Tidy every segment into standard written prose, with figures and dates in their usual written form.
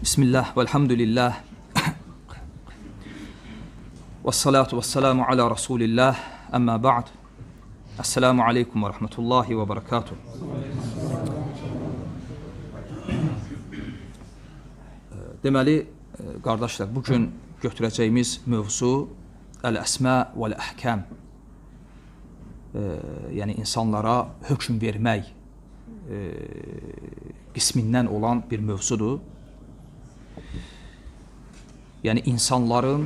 Bismillah, velhamdülillah, ve salatu ve selamu ala Resulillah, amma ba'd. Esselamu aleyküm ve rahmetullahi ve berekatuhu. Deməli, qardaşlar, bugün götürəcəyimiz mövzu Əl-Əsmə vəl-Əhkəm, yəni insanlara hökm vermək qismindən olan bir mövzudur. Yəni, insanların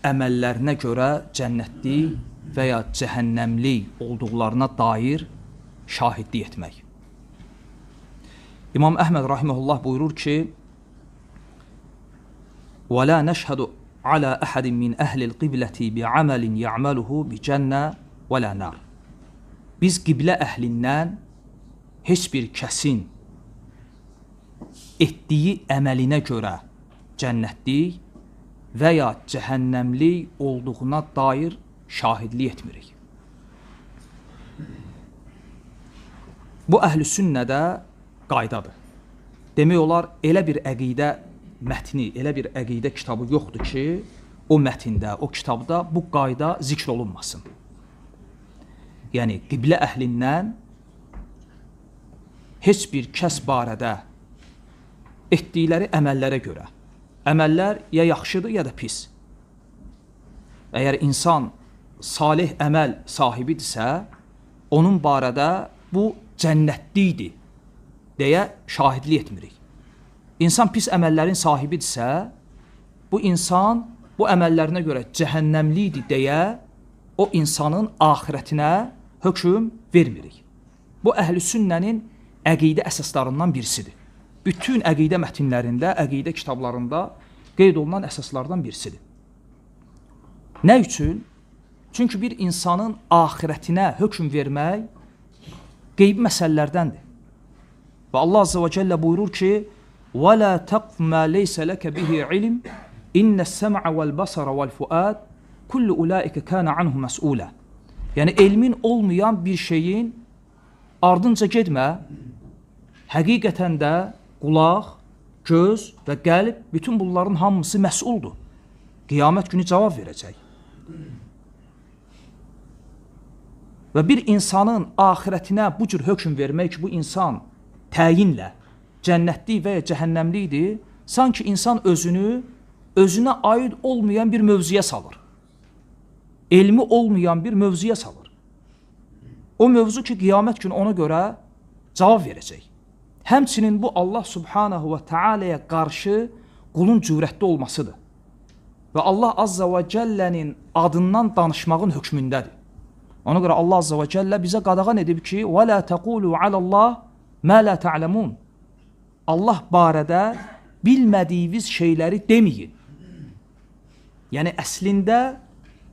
əməllərinə görə cənnətlik və ya cəhənnəmlik olduqlarına dair şahidlik etmək. İmam Əhməd rahimehullah buyurur ki, وَلَا نَشْهَدُ عَلَى أَحَدٍ مِنْ أَهْلِ الْقِبْلَةِ بِعَمَلٍ يَعْمَلُهُ بِجَنَّةٍ وَلَا نَارٍ. Biz qiblə əhlindən heç bir kəsin etdiyi əməlinə görə cənnətlik və ya cəhənnəmlik olduğuna dair şahidlik etmirik. Bu əhl-i sünnədə qaydadır. Demək olar, elə bir əqidə mətni, elə bir əqidə kitabı yoxdur ki, o mətində, o kitabda bu qayda zikr olunmasın. Yəni, qiblə əhlindən heç bir kəs barədə etdikləri əməllərə görə, əməllər ya yaxşıdır, ya da pis. Əgər insan salih əməl sahibidirsə, onun barədə bu cənnətlikdir deyə şahidlik etmirik. İnsan pis əməllərin sahibidirsə, bu insan bu əməllərinə görə cəhənnəmlikdir deyə o insanın axirətinə hökm vermirik. Bu əhl-i sünnənin əqidə əsaslarından birisidir. Bütün əqidə mətinlərində, əqidə kitablarında qeyd olunan əsaslardan birisidir. Nə üçün? Çünki bir insanın axirətinə hökm vermək qeybi məsələlərdəndir. Və Allah Azze və Cəllə buyurur ki, وَلَا تَقْفُ مَا لَيْسَ لَكَ بِهِ عِلِمٍ إِنَّ السَّمْعَ وَالْبَصَرَ وَالْفُؤَادِ كُلُّ أُولَٰئِكَ كَانَ عَنْهُ مَسْئُولًا. Yəni, elmin olmayan bir şeyin ardınca getmə, həqiqətən də qulaq, göz və qəlb, bütün bunların hamısı məsuldur. Qiyamət günü cavab verəcək. Və bir insanın axirətinə bu cür hökm vermək ki, bu insan təyinlə cənnətlik və ya cəhənnəmlikdir, sanki insan özünə aid olmayan bir mövzuya salır. Elmi olmayan bir mövzuya salır. O mövzu ki, qiyamət günü ona görə cavab verəcək. Həmçinin bu Allah Subhanahu və Teala'ya qarşı qulun cürətli olmasıdır. Və Allah Azza və Cəllənin adından danışmağın hökmündədir. Ona görə Allah Azza və Cəllə bizə qadağan edib ki, وَلَا تَقُولُوا عَلَى اللّٰهِ مَا لَا تَعْلَمُونَ. Allah barədə bilmədiyiniz şeyləri deməyin. Yəni, əslində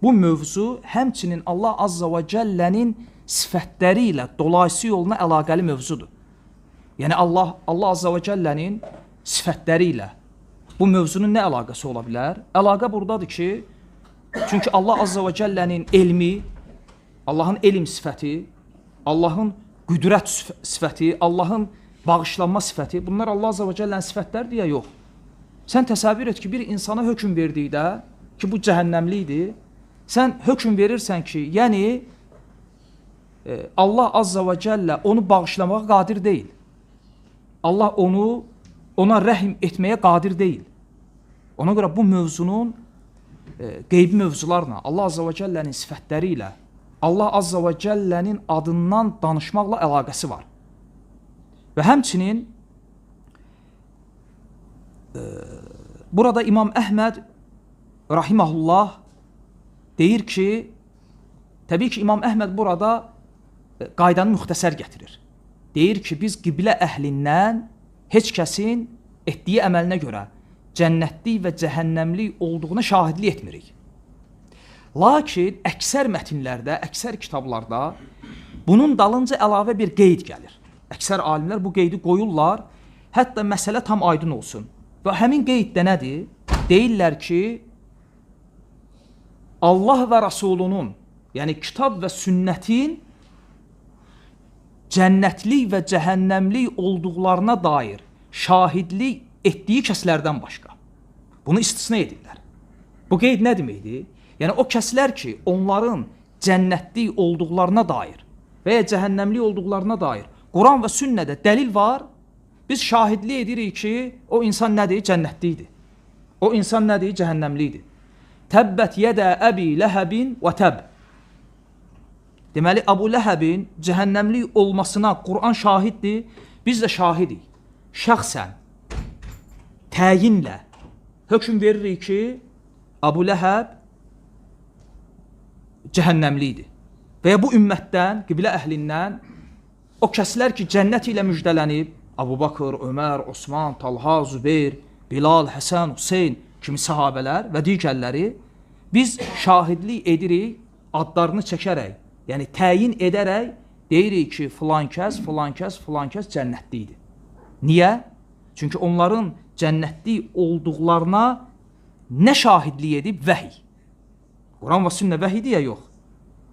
bu mövzu həmçinin Allah Azza və Cəllənin sifətləri ilə dolayısı yoluna əlaqəli mövzudur. Yəni, Allah Azza və Cəllənin sifətləri ilə bu mövzunun nə əlaqəsi ola bilər? Əlaqə buradadır ki, çünki Allah Azza və Cəllənin elmi, Allahın elm sifəti, Allahın qüdrət sifəti, Allahın bağışlanma sifəti, bunlar Allah Azza və Cəllənin sifətlərdir ya yox. Sən təsəvvür et ki, bir insana hökm verdikdə ki, bu cəhənnəmlikdir, sən hökm verirsən ki, yəni Allah Azza və Cəllə onu bağışlamağa qadir deyil. Allah ona rəhm etməyə qadir deyil. Ona görə bu mövzunun qeybi mövzularla, Allah Azza və Cəllənin sifətləri ilə, Allah Azza və Cəllənin adından danışmaqla əlaqəsi var. Və həmçinin burada İmam Əhməd rahiməhullah deyir ki, təbii ki, İmam Əhməd burada qaydanı müxtəsər gətirir. Deyir ki, biz qiblə əhlindən heç kəsin etdiyi əməlinə görə cənnətlik və cəhənnəmlik olduğuna şahidlik etmirik. Lakin əksər mətinlərdə, əksər kitablarda bunun dalınca əlavə bir qeyd gəlir. Əksər alimlər bu qeydi qoyurlar, hətta məsələ tam aydın olsun. Və həmin qeyddə nədir? Deyirlər ki, Allah və Rasulunun, yəni kitab və sünnətin cənnətlik və cəhənnəmlik olduqlarına dair şahidlik etdiyi kəslərdən başqa. Bunu istisna edirlər. Bu qeyd nə deməkdir? Yəni o kəslər ki, onların cənnətlik olduqlarına dair və ya cəhənnəmlik olduqlarına dair Quran və sünnədə dəlil var, biz şahidlik edirik ki, o insan nədir? Cənnətlikdir. O insan nədir? Cəhənnəmlikdir. Təbbət yedə əbi ləhəbin və təb. Deməli, Əbu Ləhəbin cəhənnəmlik olmasına Quran şahiddir, biz də şahidik. Şəxsən, təyinlə hökm veririk ki, Əbu Ləhəb cəhənnəmlikdir. Və ya bu ümmətdən, qiblə əhlindən o kəslər ki, cənnət ilə müjdələnib, Əbu Bakır, Ömər, Osman, Talha, Zübeyir, Bilal, Həsən, Hüseyn kimi sahabələr və digərləri biz şahidlik edirik, adlarını çəkərək, yəni təyin edərək deyirik ki, filan kəs cənnətlikdir. Niyə? Çünki onların cənnətlik olduqlarına nə şahidlik edib? Vəhiy. Quran və sünnə vəhiydir ya yox.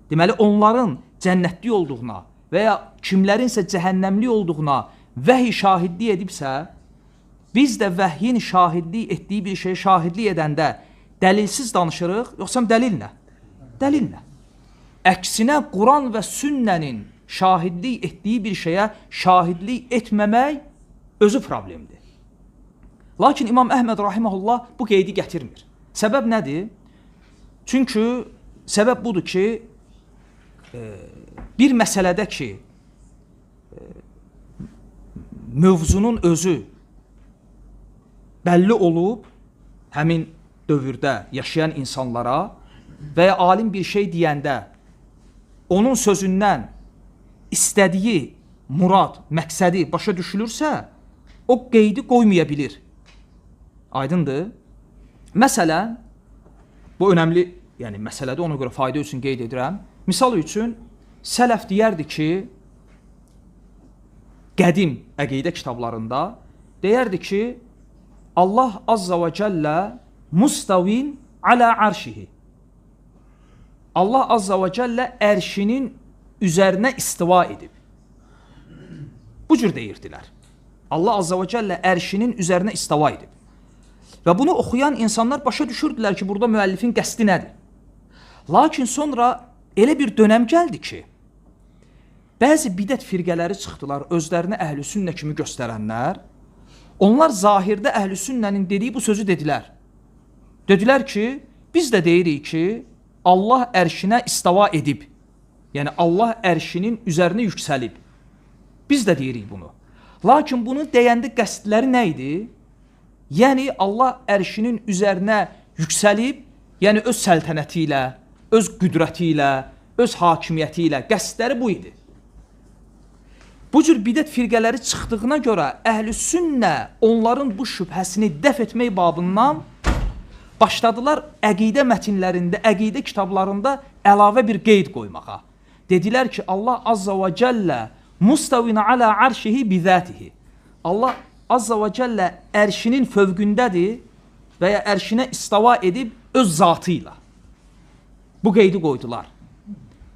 Deməli, onların cənnətlik olduğuna və ya kimlərinsə cəhənnəmlik olduğuna vəhiy şahidlik edibsə, biz də vəhyin şahidlik etdiyi bir şeyi şahidlik edəndə dəlilsiz danışırıq, yoxsa dəlillə? Dəlillə. Əksinə, Quran və sünnənin şahidlik etdiyi bir şeyə şahidlik etməmək özü problemdir. Lakin İmam Əhməd rahiməhullah bu qeydi gətirmir. Səbəb nədir? Çünki səbəb budur ki, bir məsələdə ki, mövzunun özü bəlli olub, həmin dövrdə yaşayan insanlara və ya alim bir şey deyəndə, onun sözündən istədiyi murad, məqsədi başa düşülürsə, o qeydi qoymaya bilir. Aydındır? Məsələn, bu önəmli, yəni məsələdə ona görə fayda üçün qeyd edirəm. Misal üçün, sələf deyərdi ki, qədim əqidə kitablarında deyərdi ki, Allah Azza və Cəllə mustavin alə arşihi. Allah Azza və Cəllə ərşinin üzərinə istiva edib. Bu cür deyirdilər. Allah Azza və Cəllə ərşinin üzərinə istiva edib. Və bunu oxuyan insanlar başa düşürdülər ki, burada müəllifin qəsdi nədir? Lakin sonra elə bir dönəm gəldi ki, bəzi bidət firqələri çıxdılar, özlərini əhl-i sünnə kimi göstərənlər, onlar zahirdə əhl-i sünnənin dediyi bu sözü dedilər. Dedilər ki, biz də deyirik ki, Allah ərşinə istava edib. Yəni, Allah ərşinin üzərinə yüksəlib. Biz də deyirik bunu. Lakin bunu deyəndə qəsdləri nə idi? Yəni, Allah ərşinin üzərinə yüksəlib, yəni öz səltənəti ilə, öz qüdrəti ilə, öz hakimiyyəti ilə, qəsdləri bu idi. Bu cür bidət firqələri çıxdığına görə əhl-i sünnə onların bu şübhəsini dəf etmək babından başladılar əqidə mətinlərində, əqidə kitablarında əlavə bir qeyd qoymağa. Dedilər ki, Allah Azza və Cəllə mustavin alə arşihi bizətihi. Allah Azza və Cəllə ərşinin fövqündədir və ya ərşinə istava edib öz zatı ilə. Bu qeydi qoydular.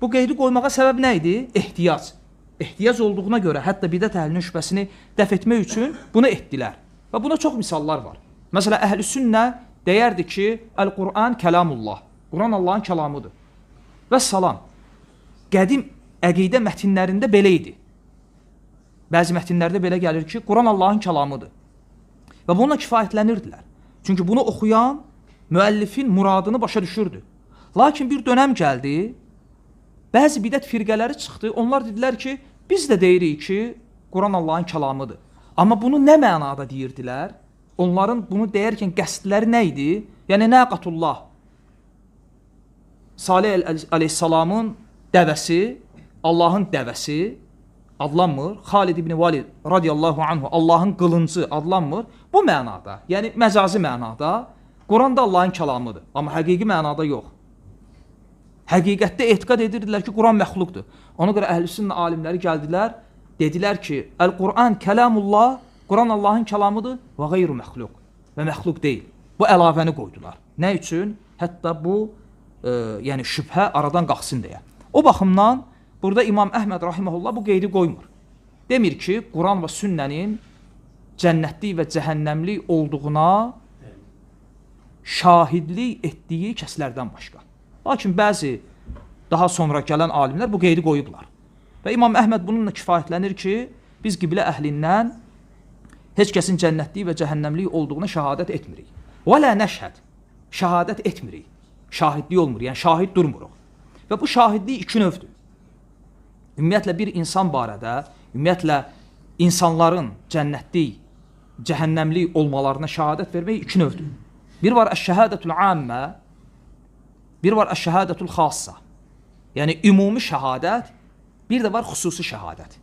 Bu qeydi qoymağa səbəb nə idi? Ehtiyac. Ehtiyac olduğuna görə hətta bidət əhlinin şübhəsini dəf etmək üçün bunu etdilər. Və buna çox misallar var. Məsələn, əhl-i sünnə deyərdi ki, Əl-Quran kəlamullah. Quran Allahın kəlamıdır. Və salam. Qədim əqidə mətinlərində belə idi. Bəzi mətinlərdə belə gəlir ki, Quran Allahın kəlamıdır. Və bununla kifayətlənirdilər. Çünki bunu oxuyan müəllifin muradını başa düşürdü. Lakin bir dönəm gəldi, bəzi bidət firqələri çıxdı, onlar dedilər ki, biz də deyirik ki, Quran Allahın kəlamıdır. Amma bunu nə mənada deyirdilər? Onların bunu deyərkən qəsdləri nə idi? Yəni, Nəqatullah, Salih əleyhissalamın dəvəsi, Allahın dəvəsi adlanmır. Xalid ibn Valid radiyallahu anhu, Allahın qılıncı adlanmır. Bu mənada, yəni məcazi mənada, Quran da Allahın kəlamıdır. Amma həqiqi mənada yox. Həqiqətdə etiqad edirdilər ki, Quran məxluqdur. Ona görə əhl-i sünnə alimləri gəldilər, dedilər ki, Əl-Quran kəlamullah, Quran Allahın kəlamıdır və qeyru məxluq və məxluq deyil. Bu əlavəni qoydular. Nə üçün? Hətta bu yəni şübhə aradan qalxsın deyə. O baxımdan burada İmam Əhməd rahiməhullah bu qeydi qoymur. Demir ki, Quran və sünnənin cənnətlik və cəhənnəmlik olduğuna şahidlik etdiyi kəslərdən başqa. Lakin bəzi daha sonra gələn alimlər bu qeydi qoyublar. Və İmam Əhməd bununla kifayətlənir ki, biz qiblə əhlindən heç kəsin cənnətlik və cəhənnəmlik olduğuna şəhadət etmirik. Və lə nəşhəd, şəhadət etmirik. Şahidlik olmur, yəni şahid durmuruq. Və bu şahidlik iki növdür. Ümumiyyətlə bir insan barədə, ümumiyyətlə insanların cənnətlik, cəhənnəmlik olmalarına şəhadət vermək iki növdür. Bir var əş-şəhadətul ammə, bir var əş-şəhadətul xassa. Yəni ümumi şəhadət, bir də var xüsusi şəhadət.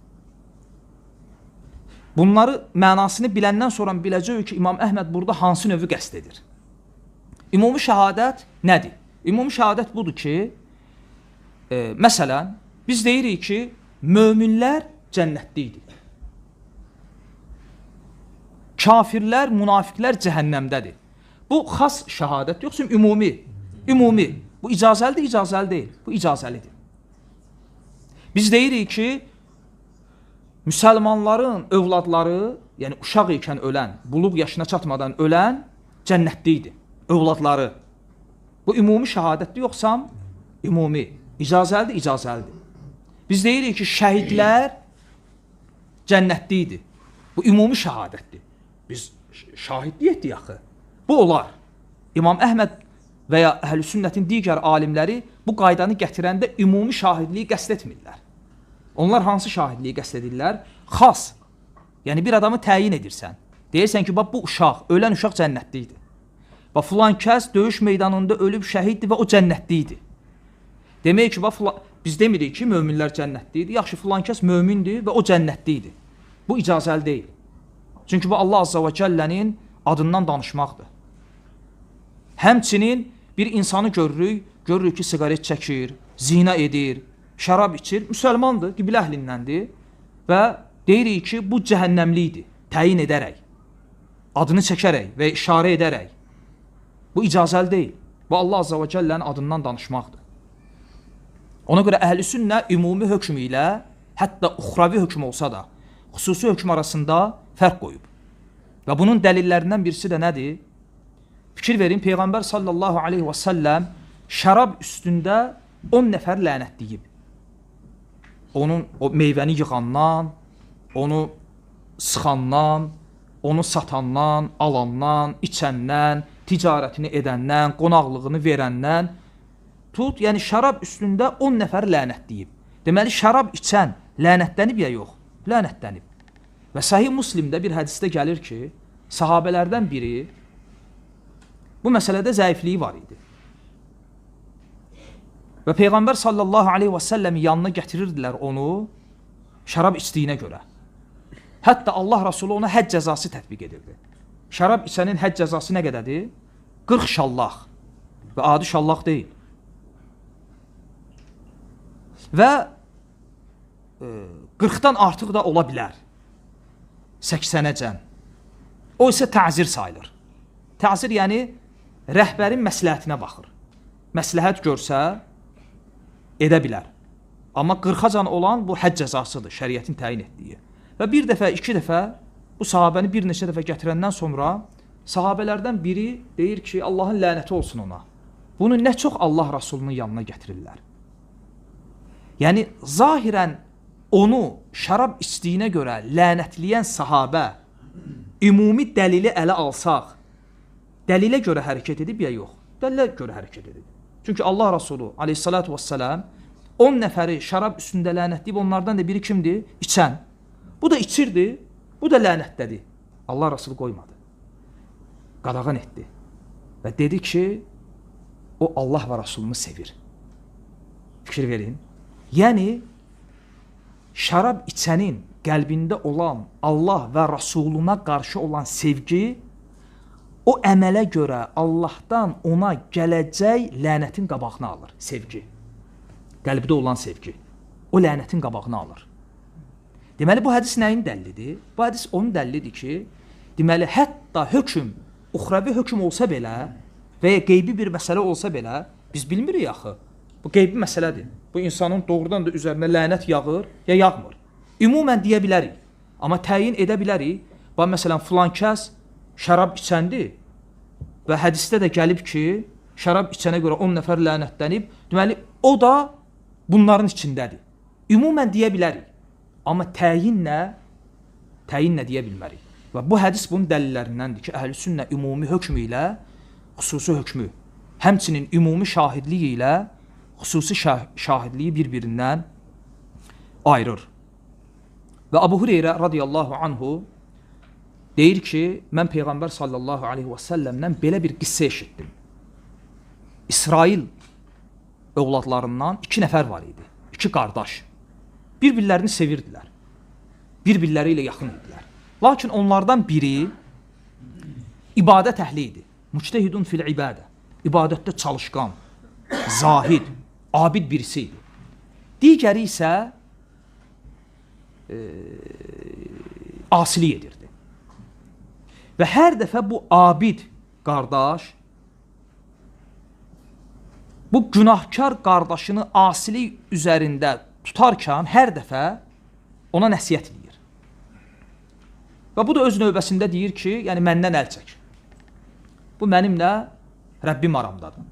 Bunları mənasını biləndən sonra biləcəyik ki, İmam Əhməd burada hansı növü qəsd edir. Ümumi şəhadət nədir? Ümumi şəhadət budur ki, məsələn, biz deyirik ki, möminlər cənnətlikdir. Kafirlər, münafiqlər cəhənnəmdədir. Bu, xas şəhadət yoxsa ümumi? Ümumi. Bu icazəlidir, icazəli deyil. Bu icazəlidir. Biz deyirik ki, müsəlmanların övladları, yəni uşaq ikən ölən, buluq yaşına çatmadan ölən cənnətlikdir. Övladları. Bu ümumi şəhadətdir yoxsa ümumi. İcazəlidir, icazəlidir. Biz deyirik ki, şəhidlər cənnətlikdir. Bu ümumi şəhadətdir. Biz şahidlik etdik axı. Bu olar. İmam Əhməd və ya Əhl-i Sünnətin digər alimləri bu qaydanı gətirəndə ümumi şahidliyi qəsd etmirlər. Onlar hansı şahidliyi qəsd edirlər? Xas. Yəni bir adamı təyin edirsən. Deyirsən ki, bu uşaq, ölən uşaq cənnətlikdir. Filan kəs döyüş meydanında ölüb şəhiddir və o cənnətlikdir. Demək ki, biz demirik ki, möminlər cənnətlikdir. Yaxşı, filan kəs mömindir və o cənnətlikdir. Bu icazəli deyil. Çünki bu Allah Azza və Cəllənin adından danışmaqdır. Həmçinin bir insanı görürük ki, siqaret çəkir, zina edir, şərab içir, müsəlmandır, qiblə əhlindəndir və deyirik ki, bu cəhənnəmlikdir, təyin edərək, adını çəkərək və işarə edərək. Bu icazəli deyil. Bu Allah Azza və Cəllənin adından danışmaqdır. Ona görə Əhl-i Sünnə ümumi hökm ilə, hətta uxravi hökm olsa da, xüsusi hökm arasında fərq qoyub. Və bunun dəlillərindən birisi də nədir? Fikir verin, Peyğəmbər sallallahu aleyhi və səlləm şərab üstündə 10 nəfər lənətləyib. Onun o meyvəni yığandan, onu sıxandan, onu satandan, alandan, içəndən, ticarətini edəndən, qonaqlığını verəndən tut, yəni şərab üstündə 10 nəfər lənətləyib. Deməli, şərab içən lənətlənib ya yox? Lənətlənib. Və Sahih Müslimdə bir hədisdə gəlir ki, sahabələrdən biri bu məsələdə zəifliyi var idi. Və Peyğəmbər sallallahu aleyhi və səlləmin yanına gətirirdilər onu şərab içdiyinə görə. Hətta Allah Rasulü ona hədd cəzası tətbiq edirdi. Şərab içənin hədd cəzası nə qədədir? 40 şallaq. Və adi şallaq deyil. Və 40-dan artıq da ola bilər. 80-əcən. O isə təzir sayılır. Təzir yəni rəhbərin məsləhətinə baxır. Məsləhət görsə edə bilər. Amma 40-acan olan bu hədd cəzasıdır, şəriətin təyin etdiyi. Və bir dəfə, iki dəfə bu sahabəni bir neçə dəfə gətirəndən sonra sahabələrdən biri deyir ki, Allahın lənəti olsun ona. Bunu nə çox Allah Rasulunun yanına gətirirlər. Yəni, zahirən onu şərab içdiyinə görə lənətləyən sahabə ümumi dəlili ələ alsaq, dəlilə görə hərəkət edib ya yox? Dəlilə görə hərəkət edib. Çünki Allah Rasulü aleyhissalatu vesselam 10 nəfəri şərab üstündə lənətləyib, onlardan da biri kimdir? İçən. Bu da içirdi, bu da lənətlədi. Allah Rasulü qoymadı. Qadağan etdi. Və dedi ki, o Allah və Rasulunu sevir. Fikir verin. Yəni, şərab içənin qəlbində olan Allah və Rasuluna qarşı olan sevgi o əmələ görə Allahdan ona gələcək lənətin qabağını alır. Sevgi. Qəlbdə olan sevgi. O lənətin qabağını alır. Deməli, bu hədis nəyin dəllidir? Bu hədis onun dəllidir ki, deməli, hətta hökm, uxravi hökm olsa belə və ya qeybi bir məsələ olsa belə, biz bilmirik axı. Bu qeybi məsələdir. Bu insanın doğrudan da üzərinə lənət yağır ya yağmır. Ümumən deyə bilərik. Amma təyin edə bilərik. bax məsələn filan kəs şərab içəndir və hədisdə də gəlib ki, şərab içənə görə 10 nəfər lənətlənib, deməli o da bunların içindədir. Ümumən deyə bilərik. Amma təyinlə deyə bilmərik. Və bu hədis bunun dəlillərindəndir ki, əhl-i-sünnə ümumi hökmü ilə xüsusi hökmü, həmçinin ümumi şahidliyi ilə xüsusi şahidliyi bir-birindən ayırır. Və Abu Hüreyrə radiyallahu anhu deyir ki, mən Peyğəmbər sallallahu aleyhi və səlləmdən belə bir qissə eşitdim. İsrail övladlarından 2 nəfər var idi, 2 qardaş. Bir-birlərini sevirdilər, bir-birləri ilə yaxın idilər. Lakin onlardan biri ibadət əhli idi, müctehidun fil ibadə, ibadətdə çalışqan, zahid, abid birisi idi. Digəri isə asilik edirdi. Və hər dəfə bu abid qardaş, bu günahkar qardaşını asilik üzərində tutarkən hər dəfə ona nəsiyyət edir. Və bu da öz növbəsində deyir ki, yəni məndən əl çək. Bu mənimlə Rəbbim aramdadır.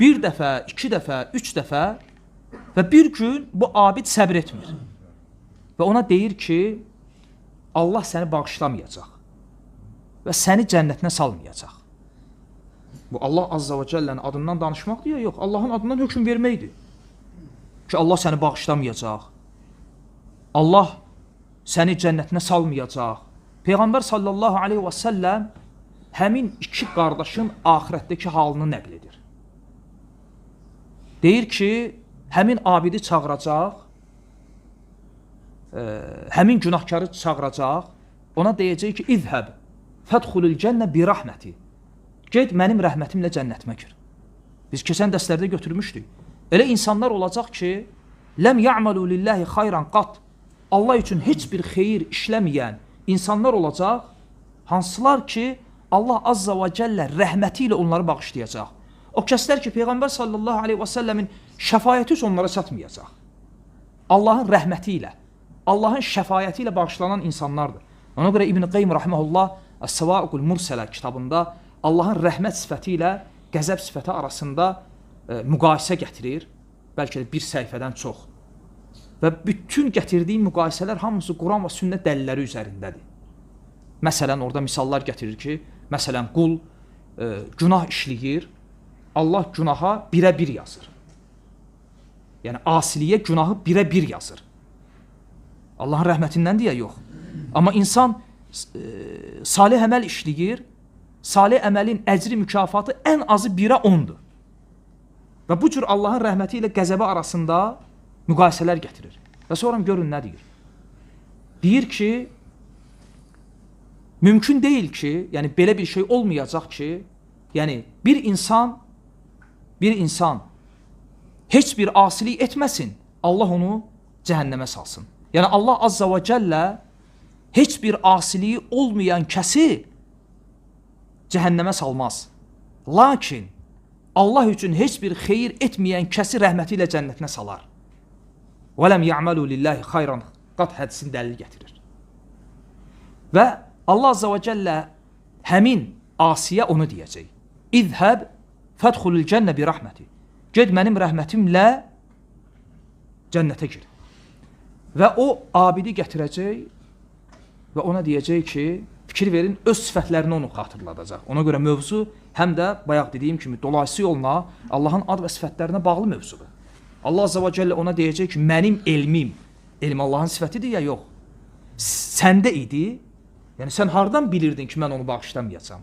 1 dəfə, 2 dəfə, 3 dəfə və bir gün bu abid səbr etmir. Və ona deyir ki, Allah səni bağışlamayacaq və səni cənnətinə salmayacaq. Bu Allah Azza və Cəllənin adından danışmaq deyə yox, Allahın adından hökm verməkdir. Ki Allah səni bağışlamayacaq, Allah səni cənnətinə salmayacaq. Peyğəmbər sallallahu aleyhi və səlləm həmin 2 qardaşın axirətdəki halını nəql edir. Deyir ki, həmin abidi çağıracaq, həmin günahkarı çağıracaq, ona deyəcək ki, İzhəb, fədxulul cənnə bi rəhməti. Get, mənim rəhmətimlə cənnətimə gir. Biz keçən dərslərdə götürmüşdük. Elə insanlar olacaq ki, ləm ya'malu lillahi xayran qat. Allah üçün heç bir xeyir işləməyən insanlar olacaq, hansılar ki, Allah Azza və Cəllə rəhməti ilə onları bağışlayacaq. O kəslər ki, Peyğəmbər sallallahu aleyhi və səlləmin şəfayəti üçün onlara çatmayacaq. Allahın rəhməti ilə, Allahın şəfayəti ilə bağışlanan insanlardır. Ona görə İbn Qayyim rahmehullah Əs-Səvaiqul Mursələ kitabında Allahın rəhmət sifəti ilə qəzəb sifəti arasında müqayisə gətirir, bəlkə də 1 səhifədən çox. Və bütün gətirdiyi müqayisələr hamısı Quran və sünnət dəlilləri üzərindədir. Məsələn, orada misallar gətirir ki, məsələn, qul günah işləyir, Allah günaha 1-ə 1 yazır. Yəni, asiliyə günahı 1-ə 1 yazır. Allahın rəhmətindən deyə yox. Amma insan salih əməl işləyir, salih əməlin əcri mükafatı ən azı 1-ə 10'dur. Və bu cür Allahın rəhməti ilə qəzəbi arasında müqayisələr gətirir. Və sonra görün nə deyir. Deyir ki, mümkün deyil ki, yəni belə bir şey olmayacaq ki, yəni bir insan heç bir asilik etməsin, Allah onu cəhənnəmə salsın. Yəni Allah Azza və Cəllə heç bir asiliyi olmayan kəsi cəhənnəmə salmaz. Lakin Allah üçün heç bir xeyir etməyən kəsi rəhməti ilə cənnətinə salar. وَلَمْ يَعْمَلُوا لِلَّهِ خَيْرًا qat hədisin dəlili gətirir. Və Allah Azza və Cəllə həmin asiyə onu deyəcək. İzhəb fədxulul cənnə bi rəhməti. Ged mənim rəhmətimlə cənnətə gir. Və o abidi gətirəcək və ona deyəcək ki, fikir verin, öz sifətlərini onu xatırladacaq. Ona görə mövzu həm də bayaq dediyim kimi dolayısı yolla Allahın ad və sifətlərinə bağlı mövzudur. Allah Azza və Cəllə ona deyəcək ki, mənim elmim, elm Allahın sifətidir ya yox, səndə idi, yəni sən hardan bilirdin ki, mən onu bağışlamayacam?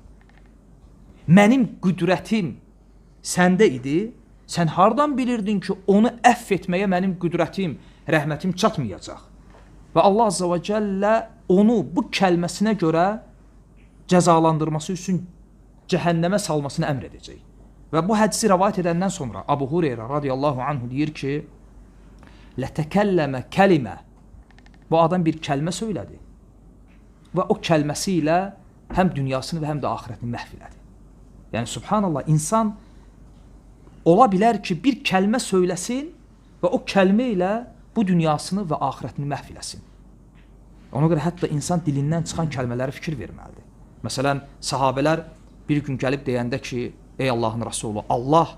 Mənim qüdrətim səndə idi, sən hardan bilirdin ki, onu əff etməyə mənim qüdrətim, rəhmətim çatmayacaq? Və Allah Azza və Cəllə onu bu kəlməsinə görə cəzalandırması üçün cəhənnəmə salmasını əmr edəcək. Və bu hədisi rəvayət edəndən sonra Abu Hüreyrə radiyallahu anhu deyir ki, lətəkəlləmə kəlimə, bu adam bir kəlmə söylədi və o kəlməsi ilə həm dünyasını və həm də axirətini məhv elədi. Yəni, subhanallah, insan ola bilər ki, bir kəlmə söyləsin və o kəlmə ilə bu dünyasını və axirətini məhv eləsin. Ona görə hətta insan dilindən çıxan kəlmələri fikir verməlidir. Məsələn, sahabələr bir gün gəlib deyəndə ki, ey Allahın Rəsulu, Allah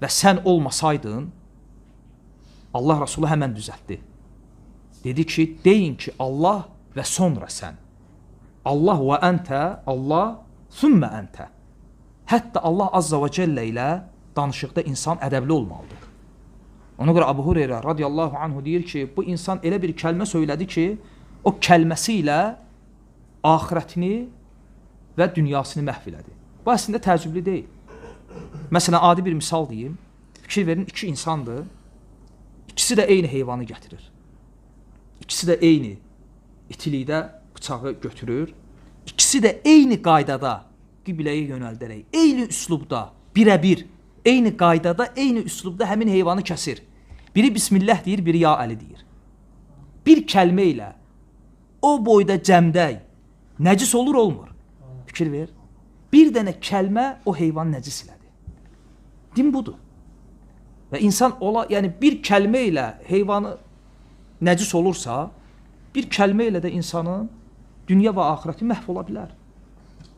və sən olmasaydın, Allah Rəsulu həmən düzəltdi. Dedi ki, deyin ki, Allah və sonra sən. Allah və əntə, Allah, thümmə əntə. Hətta Allah Azza və Cəllə ilə danışıqda insan ədəbli olmalıdır. Ona görə Əbu Hüreyrə radiyallahu anhu deyir ki, bu insan elə bir kəlmə söylədi ki, o kəlməsi ilə axirətini və dünyasını məhv elədi. Bu əslində təəccüblü deyil. Məsələn, adi bir misal deyim. Fikir verin, iki insandır. İkisi də eyni heyvanı gətirir. İkisi də eyni itilikdə bıçağı götürür. İkisi də eyni qaydada qibləyə yönəldərək, eyni üslubda, birə-bir, eyni qaydada, eyni üslubda həmin heyvanı kəsir. Biri Bismillah deyir, biri Ya Əli deyir. Bir kəlmə ilə o boyda cəmdək nəcis olur, olmur. Fikir ver. Bir dənə kəlmə o heyvanı nəcis elədi. Din budur. Və insan yəni bir kəlmə ilə heyvanı nəcis olursa, bir kəlmə ilə də insanın dünya və axirəti məhv ola bilər.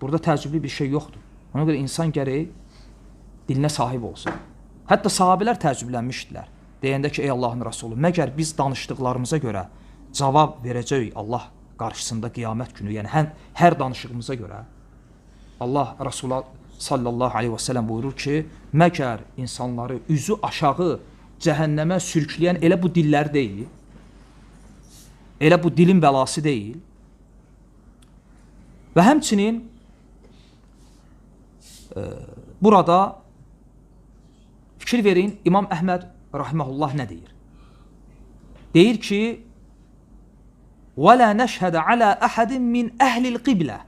Burada təəccüblü bir şey yoxdur. Ona görə insan gərək dilinə sahib olsun. Hətta sahabələr təəccüblənmişdilər. Deyəndə ki, ey Allahın Rəsulu, məgər biz danışdıqlarımıza görə cavab verəcəyik Allah qarşısında qiyamət günü, yəni hər danışığımıza görə. Allah Rəsulullah sallallahu aleyhi və səlləm buyurur ki, məgər insanları üzü aşağı cəhənnəmə sürükləyən elə bu dillər deyil, elə bu dilin bəlası deyil. Və həmçinin burada fikir verin, İmam Əhməd rahiməhullah nə deyir? Deyir ki, وَلَا نَشْهَدَ عَلَى أَحَدٍ مِّنْ أَهْلِ الْقِبْلَةِ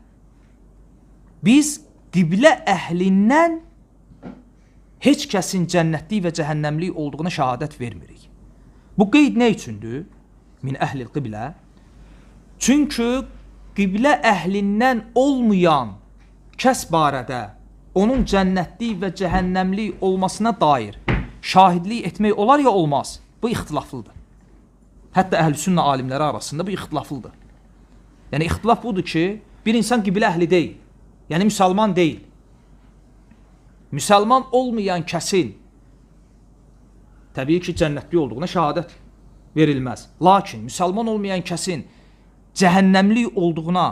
Biz qiblə əhlindən heç kəsin cənnətlik və cəhənnəmlik olduğuna şəhadət vermirik. Bu qeyd nə üçündür? Min əhlil qiblə. Çünki qiblə əhlindən olmayan kəs barədə onun cənnətlik və cəhənnəmlik olmasına dair şahidlik etmək olar ya olmaz? Bu ixtilaflıdır. Hətta əhl-sünnə alimləri arasında bu ixtilaflıdır. Yəni, ixtilaf budur ki, bir insan qiblə əhli deyil. Yəni, müsəlman deyil. Müsəlman olmayan kəsin təbii ki, cənnətli olduğuna şəhadət verilməz. Lakin, müsəlman olmayan kəsin cəhənnəmli olduğuna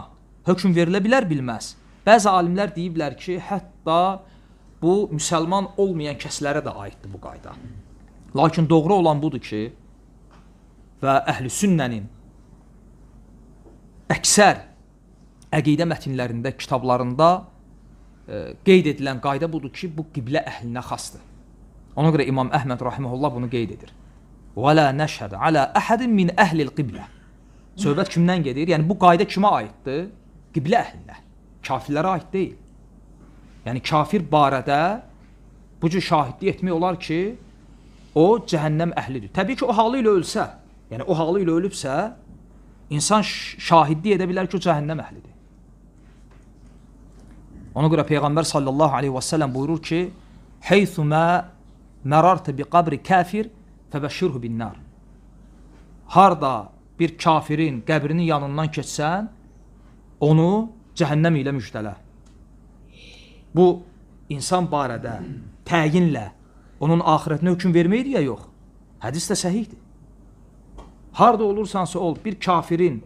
hökm verilə bilər, bilməz. Bəzi alimlər deyiblər ki, hətta bu, müsəlman olmayan kəslərə də aiddir bu qayda. Lakin, doğru olan budur ki, və əhl-i sünnənin əksər əqidə mətinlərində, kitablarında qeyd edilən qayda budur ki, bu qiblə əhlinə xasdır. Ona görə İmam Əhməd rahiməhullah bunu qeyd edir. وَلَا نَشْهَدَ عَلَى أَحَدٍ مِّنْ أَهْلِ الْقِبْلَةِ Söhbət kimdən gedir? Yəni, bu qayda kimə aiddir? Qiblə əhlinə. Kafirlərə aid deyil. Yəni, kafir barədə bu cür şahidlik etmək olar ki, o cəhənnəm əhlidir. Təbii ki, o halı ilə ölsə, yəni o halı ilə ölübsə, insan şahidlik edə bilər ki, o cəhənnəm əhlidir. Ona görə Peyğəmbər sallallahu aleyhi və səlləm buyurur ki, Heythumə mərartə bi qabri kafir fəbəşirhu bin nar. Harda bir kafirin qəbrinin yanından keçsən, onu cəhənnəm ilə müjdələ. Bu, insan barədə təyinlə onun axirətinə hökm verməkdir ya yox. Hədis də səhihdir. Harda olursansa ol, bir kafirin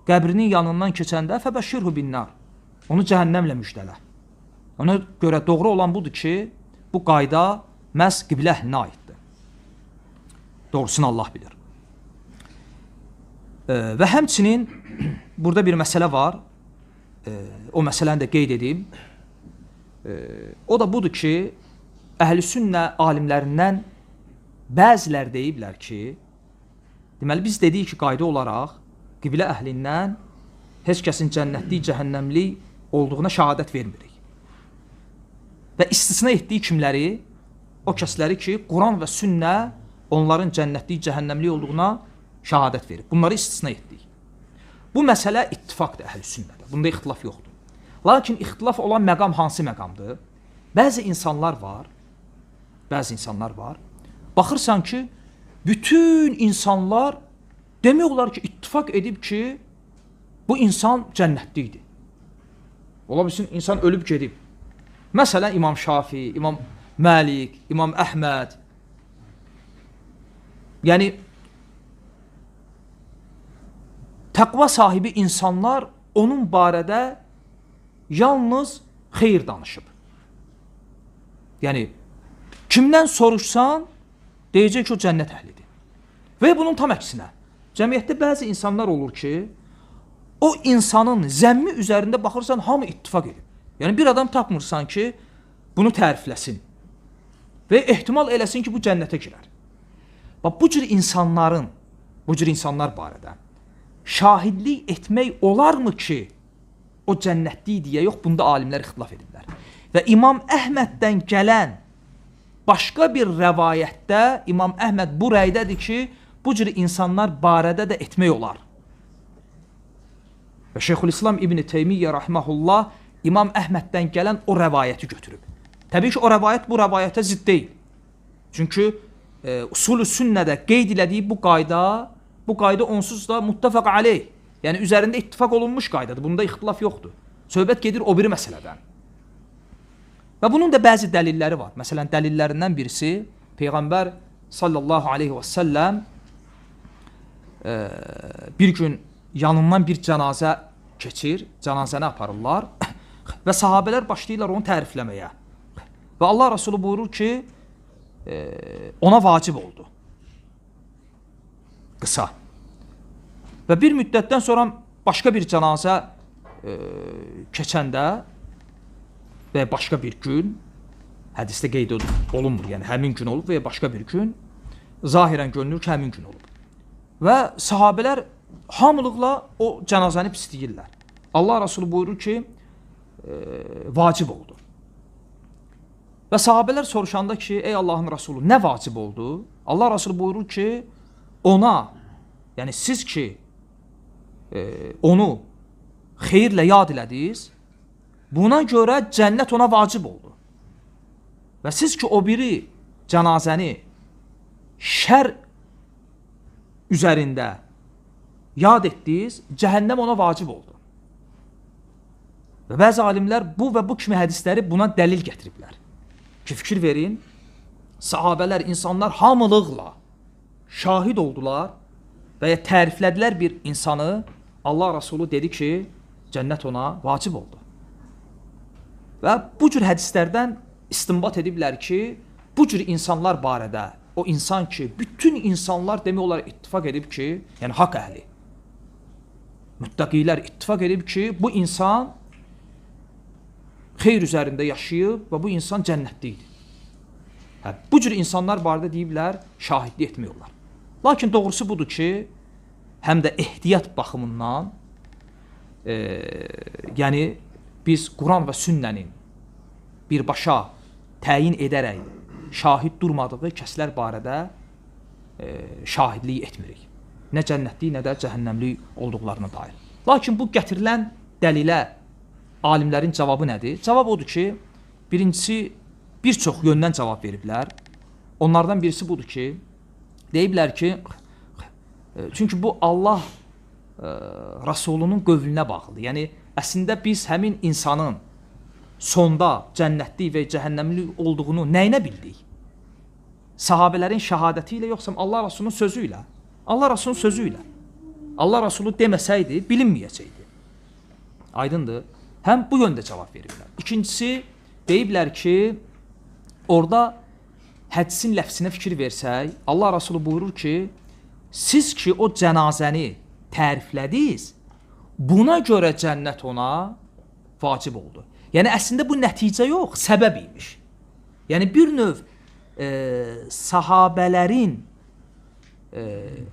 qəbrinin yanından keçəndə fəbəşirhu bin nar. Onu cəhənnəmlə müjdələ. Ona görə doğru olan budur ki, bu qayda məhz qiblə əhlinə aiddir. Doğrusunu Allah bilir. Və həmçinin burada bir məsələ var. O məsələni də qeyd edeyim. O da budur ki, əhl-i sünnə alimlərindən bəzilər deyiblər ki, deməli biz dedik ki, qayda olaraq qiblə əhlindən heç kəsin cənnətlik, cəhənnəmlik olduğuna şəhadət vermirik. Və istisna etdiyi kimləri, o kəsləri ki, Quran və sünnə onların cənnətlik, cəhənnəmlik olduğuna şəhadət verir. Bunları istisna etdik. Bu məsələ ittifaqdır əhl-i sünnədə. Bunda ixtilaf yoxdur. Lakin ixtilaf olan məqam hansı məqamdır? Bəzi insanlar var, baxırsan ki, bütün insanlar demək olar ki, ittifaq edib ki, bu insan cənnətli idi. Ola bilsin, insan ölüb gedib. Məsələn, İmam Şafi, İmam Məlik, İmam Əhməd. Yəni, təqva sahibi insanlar onun barədə yalnız xeyir danışıb. Yəni, kimdən soruşsan, deyəcək ki, o cənnət əhlidir. Və bunun tam əksinə, cəmiyyətdə bəzi insanlar olur ki, o insanın zəmmi üzərində baxırsan, hamı ittifak edib. Yəni, bir adam tapmırsan ki, bunu tərifləsin və ehtimal eləsin ki, bu cənnətə girər. Bax, bu cür insanlar barədə şahidlik etmək olarmı ki, o cənnətli deyə yox, bunda alimlər ixtilaf ediblər. Və İmam Əhməddən gələn başqa bir rəvayətdə İmam Əhməd bu rəydədir ki, bu cür insanlar barədə də etmək olar. Və Şeyxülislam İbn Teymiyyə rahimehullah İmam Əhməddən gələn o rəvayəti götürüb. Təbii ki, o rəvayət bu rəvayətə zidd deyil. Çünki usul-ü sünnədə qeyd elədiyi bu qayda onsuz da muttafaq aleyh. Yəni, üzərində ittifak olunmuş qaydadır. Bunda ixtilaf yoxdur. Söhbət gedir o biri məsələdən. Və bunun da bəzi dəlilləri var. Məsələn, dəlillərindən birisi Peyğəmbər sallallahu aleyhi və səlləm bir gün yanından bir cənazə keçir, cənazəni aparırlar və sahabələr başlayırlar onu tərifləməyə. Və Allah Rasulü buyurur ki, ona vacib oldu. Qısa. Və bir müddətdən sonra başqa bir cənazə keçəndə və başqa bir gün, hədisdə qeyd olunmur, yəni həmin gün olub və başqa bir gün, zahirən görünür ki, həmin gün olub. Və sahabələr hamılıqla o cənazəni pisləyirlər. Allah Rasulü buyurur ki, vacib oldu. Və sahabələr soruşanda ki, ey Allahın Rasulü, nə vacib oldu? Allah Rasulü buyurur ki, ona, yəni siz ki, onu xeyirlə yad elədiniz, buna görə cənnət ona vacib oldu. Və siz ki, o biri cənazəni şər üzərində yad etdiniz, cəhənnəm ona vacib oldu. Və bəzi alimlər bu və bu kimi hədisləri buna dəlil gətiriblər. Ki, fikir verin, sahabələr, insanlar hamılıqla şahid oldular və ya təriflədilər bir insanı, Allah Rasulü dedi ki, cənnət ona vacib oldu. Və bu cür hədislərdən istinbat ediblər ki, bu cür insanlar barədə, o insan ki, bütün insanlar demək olar ittifak edib ki, yəni haqq əhli, müttəqilər ittifak edib ki, bu insan xeyr üzərində yaşayıb və bu insan cənnətli idi. Bu cür insanlar barədə deyiblər, şahidlik etmək olar. Lakin doğrusu budur ki, həm də ehtiyat baxımından, yəni biz Quran və sünnənin birbaşa təyin edərək şahid durmadığı kəslər barədə şahidlik etmirik. Nə cənnətli, nə də cəhənnəmlik olduqlarına dair. Lakin bu gətirilən dəlilə alimlərin cavabı nədir? Cavab odur ki, birincisi, bir çox yöndən cavab veriblər. Onlardan birisi budur ki, deyiblər ki, çünki bu Allah Rasulunun qövlünə bağlıdır. Yəni, əslində biz həmin insanın sonda cənnətli və cəhənnəmli olduğunu nəyinə bildik? Sahabələrin şəhadəti ilə, yoxsa Allah Rasulunun sözü ilə? Allah Rasulunun sözü ilə. Allah Rasulu deməsəydi, bilinməyəcəkdi. Aydındır. Həm bu yöndə cavab veriblər. İkincisi, deyiblər ki, orada hədisin ləfsinə fikir versək, Allah Rasulü buyurur ki, siz ki o cənazəni təriflədiniz, buna görə cənnət ona vacib oldu. Yəni, əslində bu nəticə yox, səbəb imiş. Yəni, bir növ sahabələrin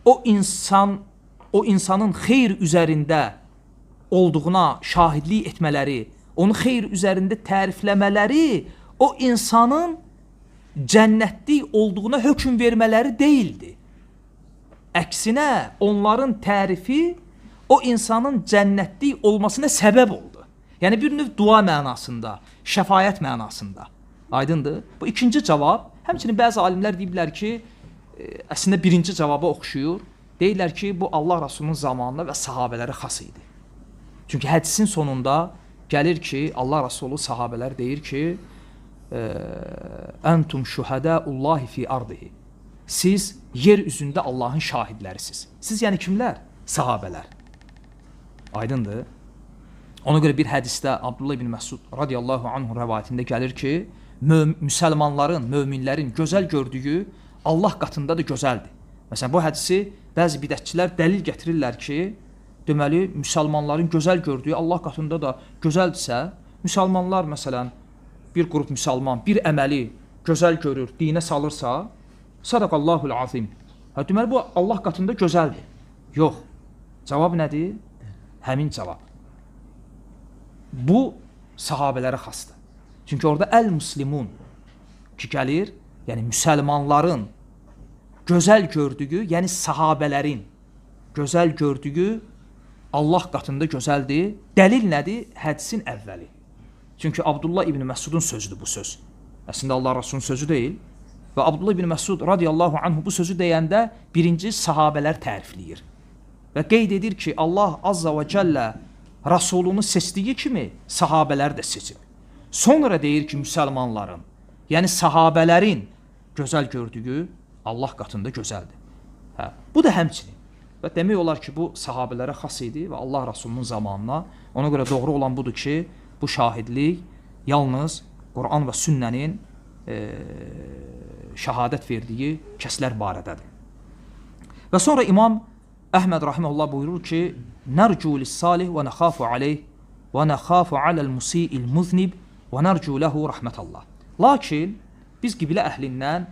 o insanın xeyr üzərində olduğuna şahidlik etmələri, onu xeyr üzərində tərifləmələri o insanın cənnətli olduğuna hökm vermələri deyildi. Əksinə, onların tərifi o insanın cənnətli olmasına səbəb oldu. Yəni, bir növ dua mənasında, şəfayət mənasında. Aydındır? Bu ikinci cavab. Həmçinin bəzi alimlər deyiblər ki, əslində birinci cavaba oxşuyur. Deyirlər ki, bu Allah Rasulunun zamanında və sahabələri xas idi. Çünki hədisin sonunda gəlir ki, Allah Rasulü sahabələr deyir ki, Əntum şuhədəullahi fi ardihi. Siz yer üzündə Allahın şahidlərisiz. Siz yəni kimlər? Sahabələr. Aydındır. Ona görə bir hədisdə Abdullah ibn Məsud radiyallahu anhu rəvayətində gəlir ki, müsəlmanların, möminlərin gözəl gördüyü Allah qatında da gözəldir. Məsələn, bu hədisi bəzi bidətçilər dəlil gətirirlər ki, deməli, müsəlmanların gözəl gördüyü Allah qatında da gözəldirsə, müsəlmanlar, məsələn, bir qrup müsəlman bir əməli gözəl görür, dinə salırsa, sadaqallahul azim. Deməli, bu Allah qatında gözəldir. Yox. Cavab nədir? Həmin cavab. Bu, sahabələrə xasdır. Çünki orada əl-muslimun ki, gəlir, yəni müsəlmanların gözəl gördüyü, yəni sahabələrin gözəl gördüyü Allah qatında gözəldir. Dəlil nədir? Hədisin əvvəli. Çünki Abdullah ibn Məsudun sözüdür bu söz. Əslində Allah Rasulunun sözü deyil. Və Abdullah ibn Məsud radiyallahu anhu bu sözü deyəndə birinci sahabələr tərifləyir. Və qeyd edir ki, Allah azza və cəllə Rasulunu seçdiyi kimi sahabələr də seçib. Sonra deyir ki, müsəlmanların, yəni sahabələrin gözəl gördüyü Allah qatında gözəldir. Bu da həmçinin. Və demək olar ki, bu sahabələrə xas idi və Allah Rasulunun zamanına. Ona görə doğru olan budur ki, bu şahidlik yalnız Quran və sünnənin şəhadət verdiyi kəslər barədədir. Və sonra İmam Əhməd rahimehullah buyurur ki, Nərcu lis-salih və nəxafu aleyh və nəxafu aləl-musi'il muznib və nərcu ləhu rəhmətallah. Lakin biz qiblə əhlindən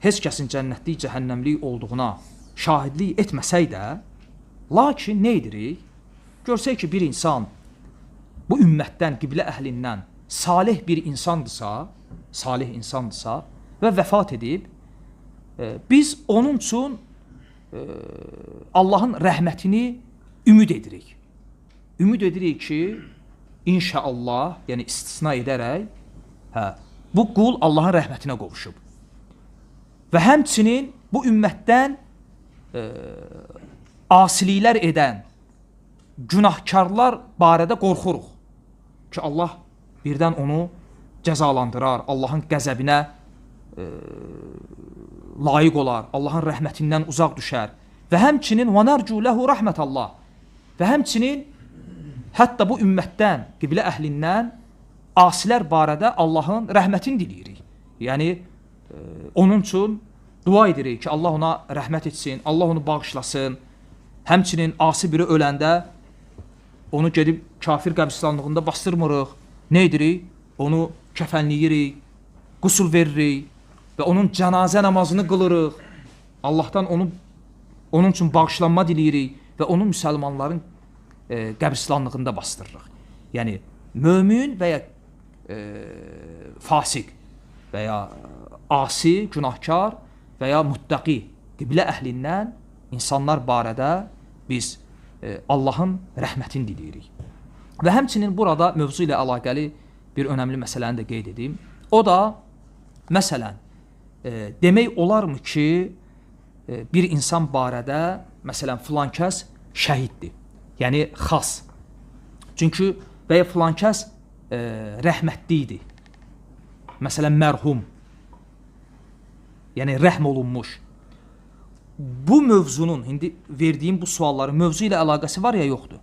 heç kəsin cənnətlik, cəhənnəmlik olduğuna şahidlik etməsək də, lakin nə edirik? Görsək ki, bir insan bu ümmətdən, qiblə əhlindən salih bir insandırsa və vəfat edib, biz onun üçün Allahın rəhmətini ümid edirik. Ümid edirik ki, inşallah, yəni istisna edərək, bu qul Allahın rəhmətinə qovuşub. Və həmçinin bu ümmətdən asiliklər edən günahkarlar barədə qorxuruq. Ki, Allah birdən onu cəzalandırar, Allahın qəzəbinə layiq olar, Allahın rəhmətindən uzaq düşər. Və həmçinin وَنَرْجُ لَهُ رَحْمَةَ اللّٰهِ Və həmçinin hətta bu ümmətdən, qiblə əhlindən asilər barədə Allahın rəhmətini diləyirik. Yəni, onun üçün dua edirik ki, Allah ona rəhmət etsin, Allah onu bağışlasın. Həmçinin asi biri öləndə onu gedib kafir qəbristanlığında bastırmırıq. Nə edirik? Onu kəfənləyirik, qusul veririk və onun cənazə namazını qılırıq. Allahdan onun üçün bağışlanma diləyirik və onu müsəlmanların qəbristanlığında bastırırıq. Yəni, mömin və ya fasik və ya asi, günahkar və ya muttaqi qiblə əhlindən insanlar barədə biz Allahın rəhmətini diləyirik. Və həmçinin burada mövzu ilə əlaqəli bir önəmli məsələni də qeyd edeyim. O da, məsələn, demək olarmı ki, bir insan barədə, məsələn, filan kəs şəhiddir. Yəni, xas. Çünki və ya filan kəs rəhmətli idi. Məsələn, mərhum. Yəni, rəhm olunmuş. Bu mövzunun, indi verdiyim bu sualların mövzu ilə əlaqəsi var ya yoxdur?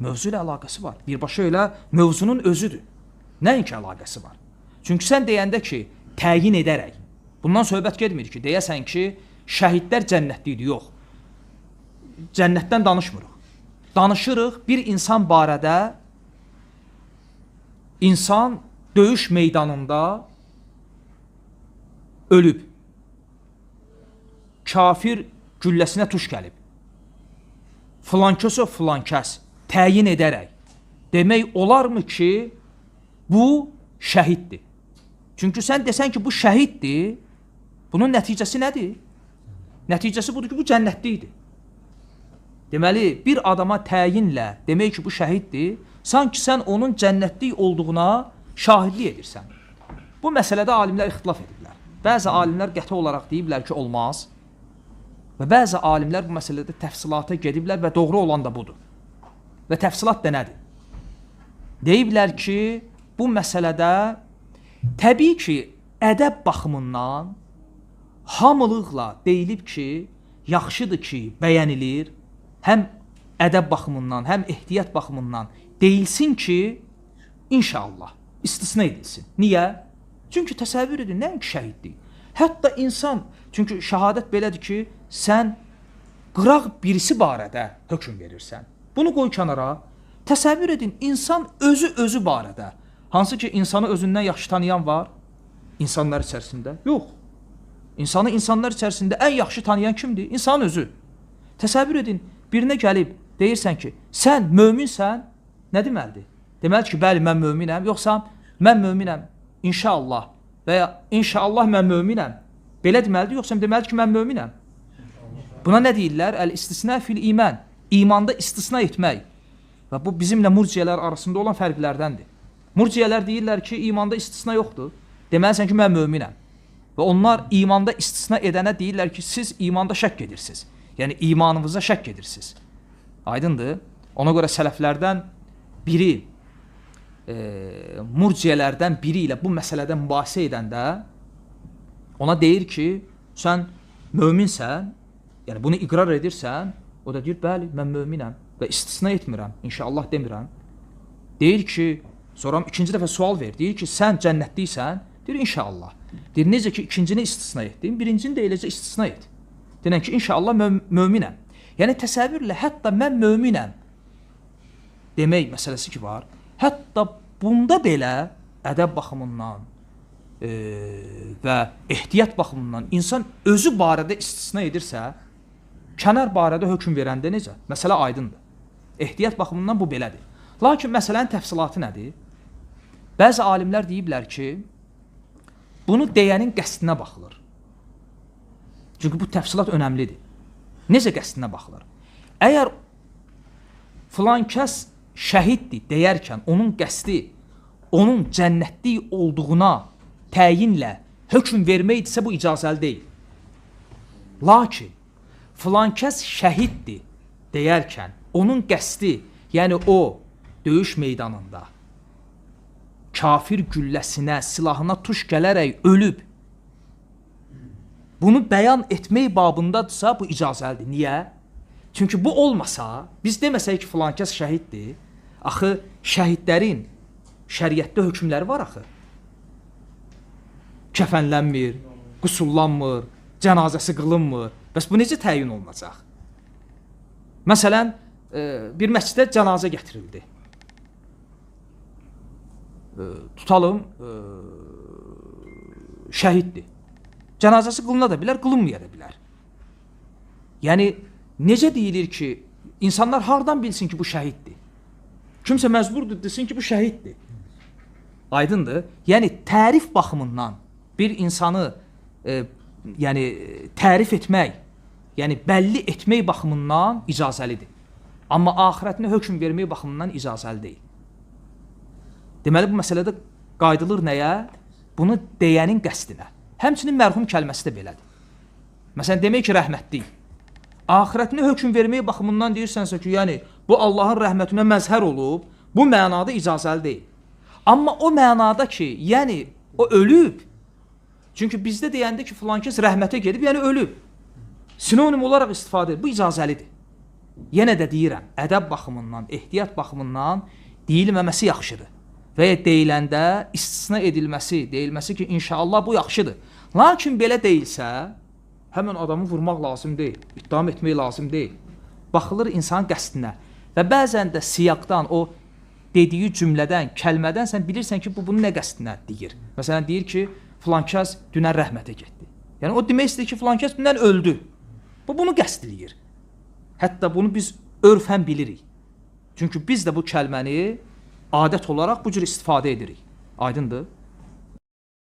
Mövzu ilə əlaqəsi var. Birbaşa elə mövzunun özüdür. Nəinki əlaqəsi var? Çünki sən deyəndə ki, təyin edərək, bundan söhbət getmir ki, deyəsən ki, şəhidlər cənnətlidir, yox. Cənnətdən danışmırıq. Danışırıq bir insan barədə, insan döyüş meydanında ölüb. Kafir gülləsinə tuş gəlib. Filan kəs o filan kəs təyin edərək. Demək olarmı ki, bu şəhiddir. Çünki sən desən ki, bu şəhiddir, bunun nəticəsi nədir? Nəticəsi budur ki, bu cənnətlikdir. Deməli, bir adama təyinlə demək ki, bu şəhiddir, sanki sən onun cənnətlik olduğuna şahidlik edirsən. Bu məsələdə alimlər ixtilaf edirlər. Bəzi alimlər qəti olaraq deyiblər ki, olmaz. Və bəzi alimlər bu məsələdə təfsilata gediblər və doğru olan da budur. Və təfsilat da nədir? Deyiblər ki, bu məsələdə təbii ki, ədəb baxımından hamılıqla deyilib ki, yaxşıdır ki, bəyənilir, həm ədəb baxımından, həm ehtiyat baxımından deyilsin ki, inşallah, istisna edilsin. Niyə? Çünki təsəvvür edin, nəinki şəhidlik. Hətta insan, çünki şəhadət belədir ki, sən qıraq birisi barədə hökm verirsən. Bunu qoy kənara. Təsəvvür edin, insan özü barədə. Hansı ki, insanı özündən yaxşı tanıyan var? İnsanlar içərisində? Yox. İnsanı insanlar içərisində ən yaxşı tanıyan kimdir? İnsanın özü. Təsəvvür edin, birinə gəlib, deyirsən ki, sən möminsən, nə deməlidir? Deməlidir ki, bəli, mən möminəm, yoxsa mən möminəm, inşallah və ya inşallah mən möminəm. Belə deməlidir, yoxsa deməlidir ki, mən möminəm. Buna nə deyirlər? Əl-istisna fil-iman. İmanda istisna etmək. Və bu bizimlə murciyələr arasında olan fərqlərdəndir. Murciyələr deyirlər ki, imanda istisna yoxdur. Deməlisən ki, mən möminəm. Və onlar imanda istisna edənə deyirlər ki, siz imanda şəkk edirsiniz. Yəni, imanınıza şəkk edirsiniz. Aydındır. Ona görə sələflərdən biri, murciyələrdən biri ilə bu məsələdə mübahisə edəndə ona deyir ki, sən möminsən, yəni bunu iqrar edirsən, o da deyir, bəli, mən möminəm və istisna etmirəm, inşallah demirəm. Deyir ki, sonra ikinci dəfə sual verir, deyir ki, sən cənnətliysən, deyir, inşallah. Deyir, necə ki, ikincini istisna etdin, birincini də eləcə istisna et. Deyir ki, inşallah möminəm. Yəni, təsəvvürlə, hətta mən möminəm demək məsələsi ki var, hətta bunda belə ədəb baxımından və ehtiyat baxımından insan özü barədə istisna edirsə, kənar barədə hökm verəndə necə? Məsələ aydındır. Ehtiyat baxımından bu belədir. Lakin məsələnin təfsilatı nədir? Bəzi alimlər deyiblər ki, bunu deyənin qəsdinə baxılır. Çünki bu təfsilat önəmlidir. Necə qəsdinə baxılır? Əgər filan kəs şəhiddir deyərkən onun qəsdi onun cənnətlik olduğuna təyinlə hökm verməkdirsə bu icazəli deyil. Lakin filan kəs şəhiddir deyərkən onun qəsdi, yəni o döyüş meydanında kafir gülləsinə, silahına tuş gələrək ölüb, bunu bəyan etmək babındadırsa bu icazəlidir. Niyə? Çünki bu olmasa, biz deməsək ki, filan kəs şəhiddir, axı şəhidlərin şəriətdə hökmləri var axı. Kəfənlənmir, qusullanmır, cənazəsi qılınmır. Bəs bu necə təyin olunacaq? Məsələn, bir məscidə cənazə gətirildi. Tutalım, şəhiddir. Cənazəsi qılına da bilər, qılınmaya da bilər. Yəni, necə deyilir ki, insanlar hardan bilsin ki, bu şəhiddir? Kimsə məcburdur desin ki, bu şəhiddir. Aydındır. Yəni, tərif baxımından bir insanı tərif etmək, yəni bəlli etmək baxımından icazəlidir. Amma axirətinə hökm vermək baxımından icazəli deyil. Deməli, bu məsələdə qaydılır nəyə? Bunu deyənin qəsdinə. Həmçinin mərhum kəlməsi də belədir. Məsələn, demək ki, rəhmətlik. Axirətinə hökm vermək baxımından deyirsənsə ki, yəni, bu Allahın rəhmətinə məzhər olub, bu mənada icazəli deyil. Amma o mənada ki, yəni, o ölüb, çünki bizdə deyəndə ki, filan kəs rəhmətə gedib, yəni ölüb. Sinonim olaraq istifadə edir, bu icazəlidir. Yenə də deyirəm, ədəb baxımından, ehtiyat baxımından deyilməməsi yaxşıdır. Və ya deyiləndə istisna edilməsi, deyilməsi ki, inşallah bu yaxşıdır. Lakin belə deyilsə, həmən adamı vurmaq lazım deyil, ittiham etmək lazım deyil. Baxılır insanın qəsdinə və bəzən də siyaqdan, o dediyi cümlədən, kəlmədən sən bilirsən ki, bu bunu nə qəsdinə deyir. Məsələn, deyir ki, filan kəs dünən rəhmətə getdi. Yəni, o demək istəyir ki, filan kəs dünən öldü. Bu, bunu qəsd edir. Hətta bunu biz örfən bilirik. Çünki biz də bu kəlməni adət olaraq bu cür istifadə edirik. Aydındır?